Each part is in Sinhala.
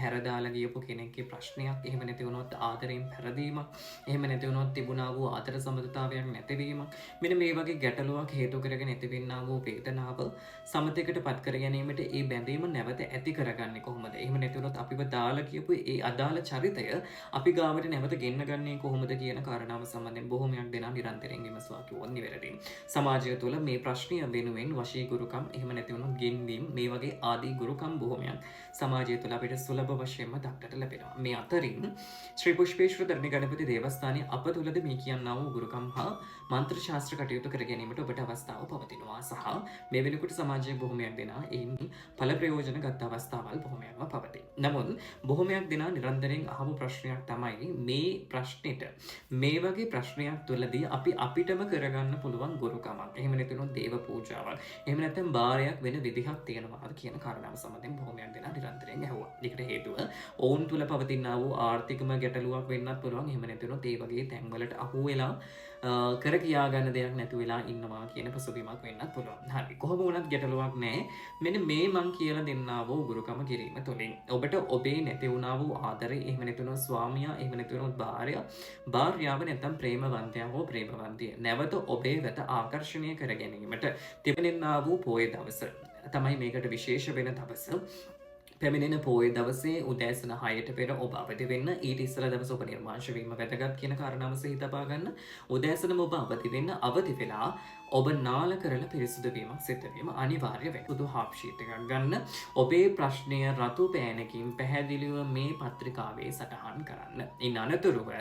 හැරදාලා ගියපු කෙනෙක්ගේ ප්‍රශ්නයක්, එහෙම නැති වුණොත් ආදරයෙන් පැරදීමක්, එහෙම නැති වුණොත් තිබුණා වූ ආදර සමතුලිතතාවයක් නැතිවීමක්, මෙන්න මේ වගේ ගැටලුවක් හේතු කරගෙන ඇතිවෙන්නා වූ වේදනාව සමතයකට පත් කර ගැනීමට ඒ බැඳීම නැවත ඇති කරගන්නේ කොහොමද? එහෙම නැති වුණොත් අපිව දාලා කියපු ඒ අදාළ චරිතය අපි ගාවට නැවත ගෙන්න ගන්නේ කොහොමද කියන කාරණාව සම්බන්ධයෙන් බොහොමයක් දෙනා නිරන්තරයෙන් විමසුවා කිව්වොත් නිවැරදි. සමාජය තුළ මේ ප්‍රශ්නය වෙනුවෙන් වශී ගුරුකම්, එහෙම නැති වුණොත් ගෙන්වීම, මේ වගේ ආදී ගුරුකම් බොහොමයක් සමාජය තුළ අපිට සුලභ වශයෙන්ම දක්නට ලැබෙනවා. මේ අතරින් ශ්‍රී පුෂ්පේශ්වර ධර්ම ගණපති දේවස්ථානයේ අප තුළද මේ කියන්නා වූ ගුරුකම් හා මන්ත්‍ර ශාස්ත්‍ර කටයුතු කර ගැනීමට ඔබට අවස්ථාව පවතිනවා. සහ මේ වෙනකොට සමාජයේ බොහොමයක් දෙනා එයින් ඵල ප්‍රයෝජන ගත් අවස්ථාවල් බොහොමයක්ම පවතී. නමුත් බොහොමයක් දෙනා නිරන්තරයෙන් අහපු ප්‍රශ්නයක් තමයි මේ ප්‍රශ්නෙට මේ වගේ ප්‍රශ්නයක් තුළදී අපි අපිටම කරගන්න පුළුවන් ගුරුකමක්, එහෙම නැතිනම් දේව පූජාවක්, එහෙම නැත්නම් බාරයක් වෙන විදිහක් තියෙනවාද කියන කාරණාව සම්බන්ධයෙන් බොහොමයක් දෙනා නිරන්තරයෙන් ඇහුවා. ඒකට හේතුව ඔවුන් තුළ පවතිනා වූ ආර්ථිකම ගැටලුවක් වෙන්නත් පුළුවන්. එහෙම නැතිනම් ඒ වගේ තැන්වලට අහු වෙලා කර කියා ගන්න දෙයක් නැති වෙලා ඉන්නවා කියන පසුබිමක් වෙන්නත් පුළුවන්. හරි. කොහොම වුණත් ගැටලුවක් නැහැ. මෙන්න මේ මං කියලා දෙන්නා වූ ගුරුකම කිරීම තුළින් ඔබට ඔබේ නැති වුණා වූ ආදරේ, එහෙම නැතිනම් ස්වාමියා, එහෙම නැතිනම් භාර්යාව නැත්නම් ප්‍රේමවන්තයා හෝ ප්‍රේමවන්තිය නැවත ඔබේ වෙත ආකර්ෂණය කර ගැනීමට තිබෙනා වූ පොයේ දවස තමයි මේකට විශේෂ වෙන දවස. පැමිණෙන පොයේ දවසේ උදෑසන 6ට පෙර ඔබ අවදි වෙන්න. ඊට ඉස්සෙල්ලා දවස ඔබ නිර්මාංශ වීම වැදගත් කියන කාරණාව සිහි තබා ගන්න. උදෑසනම ඔබ අවදි වෙන්න. අවදි වෙලා ඔබ නාල කරලා පිරිසිදු වීමක් සිද්ධ වීම අනිවාර්ය වෙනවා. පුදු හාප් ෂීට් එකක් ගන්න. ඔබේ ප්‍රශ්නය රතු පෑනකින් පැහැදිලිව මේ පත්‍රිකාවේ සටහන් කරන්න. ඉන් අනතුරුව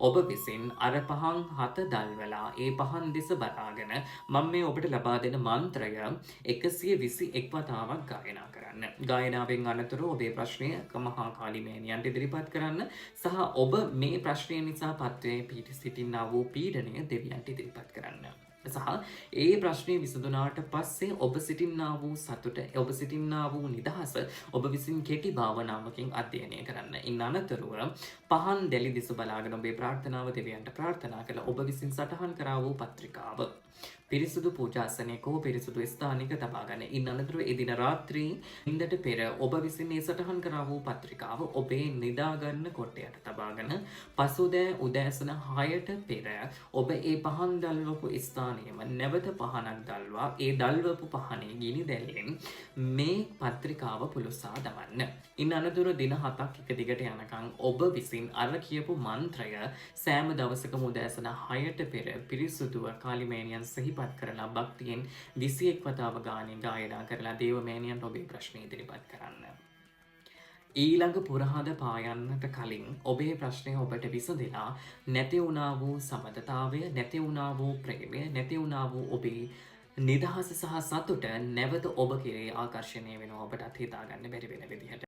ඔබ විසින් අර පහන් 7 දල්වලා ඒ පහන් දෙස බලාගෙන මම මේ ඔබට ලබා දෙන මන්ත්‍රය 121 වතාවක් ගායනා කරන්න. ගායනාවෙන් අනතුරු ඔබේ ප්‍රශ්නය මහා කාලී මෑණියන්ට ඉදිරිපත් කරන්න සහ ඔබ මේ ප්‍රශ්නය නිසා පත්වයේ පිට සිටිනා වූ පීඩනය දෙවියන්ට ඉදිරිපත් කරන්න. සහ ඒ ප්‍රශ්නය විසඳුනාට පස්සේ ඔබ සිටින්නා වූ සතුට, ඔබ සිටින්නා වූ නිදහස ඔබ විසින් කෙටි භාවනාවකින් අධ්‍යයනය කරන්න. ඉන් අනතුරුව පහන් දැලි දෙස බලාගෙන ඔබේ ප්‍රාර්ථනාව දෙවියන්ට ප්‍රාර්ථනා කළ ඔබ විසින් සටහන් කරා වූ පත්‍රිකාව පිරිසුදු පූජාසනයක හෝ පිරිසුදු ස්ථානයක තබා ගන්න. ඉන් අනතුරුව එදින රාත්‍රී නිින්දට පෙර ඔබ විසින් මේ සටහන් කරා වූ පත්‍රිකාව ඔබේ නිදාගන්න කොටයට තබාගෙන පසුදෑ උදෑසන 6ට පෙර ඔබ ඒ පහන් දල්වපු ස්ථානයේම නැවත පහනක් දල්වා ඒ දල්වපු පහනේ ගිනි දැල්ලෙන් මේ පත්‍රිකාව පුලුසා දමන්න. ඉන් අනතුරුව දින 7ක් එක දිගට යනකම් ඔබ විසින් අර කියපු මන්ත්‍රය සෑම දවසකම උදෑසන 6ට පෙර පිරිසුදුව කාලිමේනියන් සිහිපත් කරලා භක්තියෙන් 21 වතාව ගානේ ගායනා කරලා දේවමෑණියන්ට ඔබේ ප්‍රශ්න ඉදිරිපත් කරන්න. ඊළඟ පුරහද පායන්නට කලින් ඔබේ ප්‍රශ්නය ඔබට විසඳලා නැති වුණා වූ සමතතාවය, නැති වුණා වූ ප්‍රේමය, නැති වුණා වූ ඔබේ නිදහස සහ සතුට නැවත ඔබ කෙරේ ආකර්ෂණය වෙනවා. ඔබටත් හිතාගන්න බැරි වෙන විදිහට.